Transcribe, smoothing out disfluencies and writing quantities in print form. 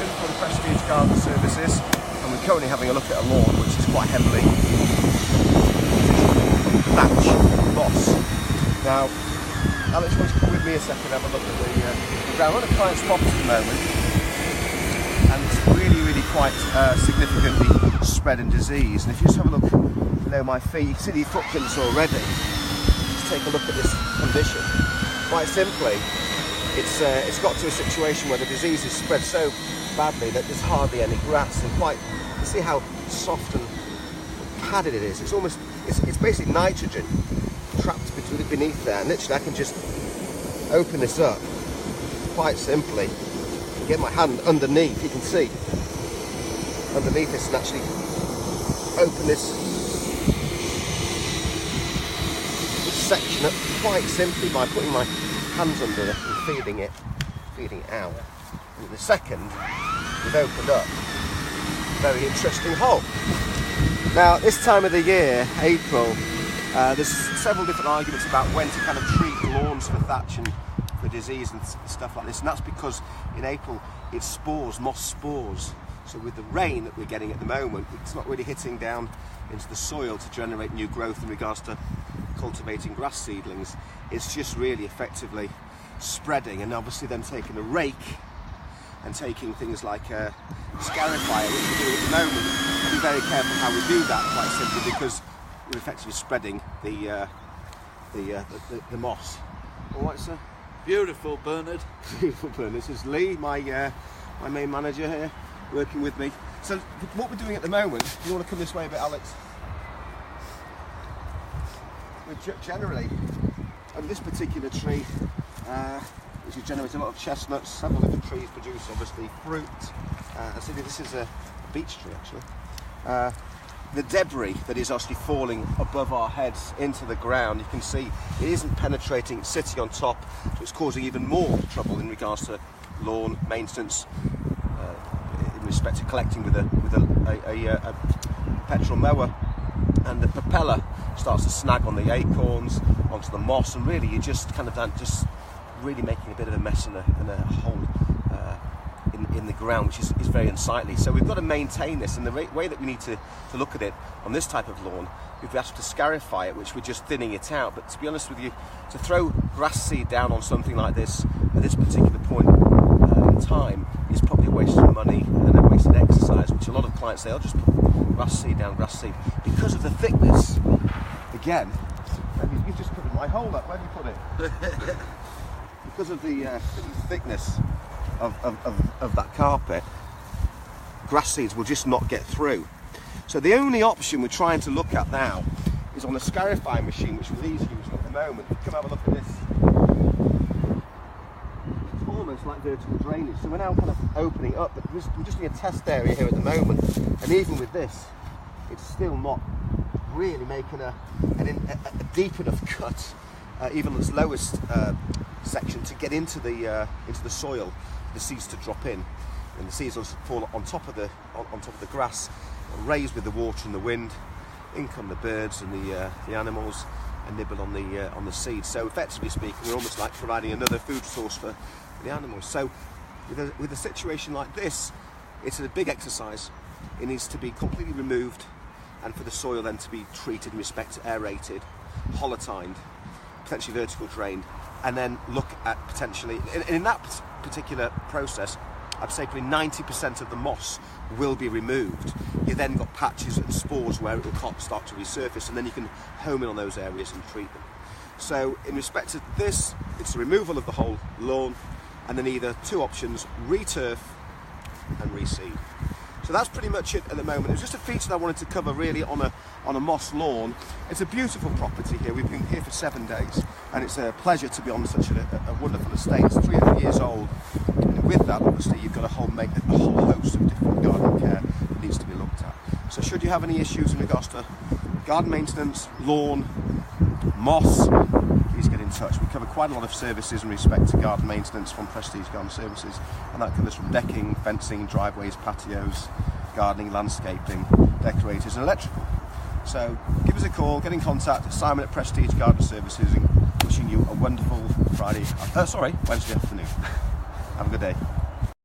Duncan from Prestige Garden Services, and we're currently having a look at a lawn which is quite heavily thatch moss. Now, Alex, why don't you come with me a second and have a look at the ground. We're on a client's property at the moment, and it's really quite significantly spread and diseased. And if you just have a look below my feet, you can see the footprints already. Just take a look at this condition. Quite simply, it's got to a situation where the disease is spread so badly that there's hardly any grass, and you can see how soft and padded it is. It's basically nitrogen trapped beneath there, and literally I can just open this up quite simply and get my hand underneath. You can see underneath this and actually open this section up quite simply by putting my hands under it and feeding it out. And in a second, we've opened up a very interesting hole. Now, this time of the year, April, there's several different arguments about when to kind of treat lawns for thatch and for disease and stuff like this, and that's because in April it's spores, moss spores. So with the rain that we're getting at the moment, it's not really hitting down into the soil to generate new growth in regards to cultivating grass seedlings. It's just really effectively spreading, and obviously then taking a rake and taking things like a scarifier, which we're doing at the moment. Be very careful how we do that, quite simply, because we're effectively spreading the moss. All right, sir. Beautiful, Bernard. Beautiful, Bernard. This is Lee, my main manager here, working with me. So what we're doing at the moment, you want to come this way a bit, Alex? We're generally, on this particular tree, which is generating a lot of chestnuts, several different trees produce obviously fruit. So this is a beech tree actually. The debris that is actually falling above our heads into the ground, you can see it isn't penetrating, it's sitting on top, so it's causing even more trouble in regards to lawn maintenance, in respect to collecting with a petrol mower. And the propeller starts to snag on the acorns, onto the moss, and really you're just kind of just really making a bit of a mess and a hole in the ground, which is very unsightly. So we've got to maintain this, and the way that we need to look at it on this type of lawn, we've asked to scarify it, which we're just thinning it out. But to be honest with you, to throw grass seed down on something like this at this particular point in time is probably a waste of money and a waste of exercise, which a lot of clients say, I'll just put grass seed down, grass seed. Because of the thickness, again, you've just covered my hole up, where do you put it? Because of the thickness of that carpet, grass seeds will just not get through. So the only option we're trying to look at now is on a scarifying machine, which Lee's using at the moment. Come have a look at this. It's almost like vertical drainage. So we're now kind of opening up, but we're just in a test area here at the moment, and even with this, it's still not really making a deep enough cut, even on its lowest section, to get into the soil, the seeds to drop in, and the seeds will fall on top of the grass, raised with the water and the wind. In come the birds and the animals and nibble on the seeds. So effectively speaking, we're almost like providing another food source for the animals. So with a situation like this, it's a big exercise. It needs to be completely removed, and for the soil then to be treated in respect to aerated, holotined, potentially vertical drained, and then look at potentially, in that particular process, I'd say probably 90% of the moss will be removed. You then got patches and spores where it will start to resurface, and then you can home in on those areas and treat them. So in respect to this, it's the removal of the whole lawn, and then either two options: returf and reseed. So that's pretty much it at the moment. It was just a feature that I wanted to cover really on a moss lawn. It's a beautiful property here. We've been here for 7 days, and it's a pleasure to be on such a wonderful estate. It's 300 years old. And with that, obviously, you've got a whole host of different garden care that needs to be looked at. So should you have any issues in regards to garden maintenance, lawn, moss, please get in touch. We cover quite a lot of services in respect to garden maintenance from Prestige Garden Services, and that covers from decking, fencing, driveways, patios, gardening, landscaping, decorators and electrical. So give us a call, get in contact. Simon at Prestige Garden Services, and wishing you a wonderful Wednesday afternoon. Have a good day.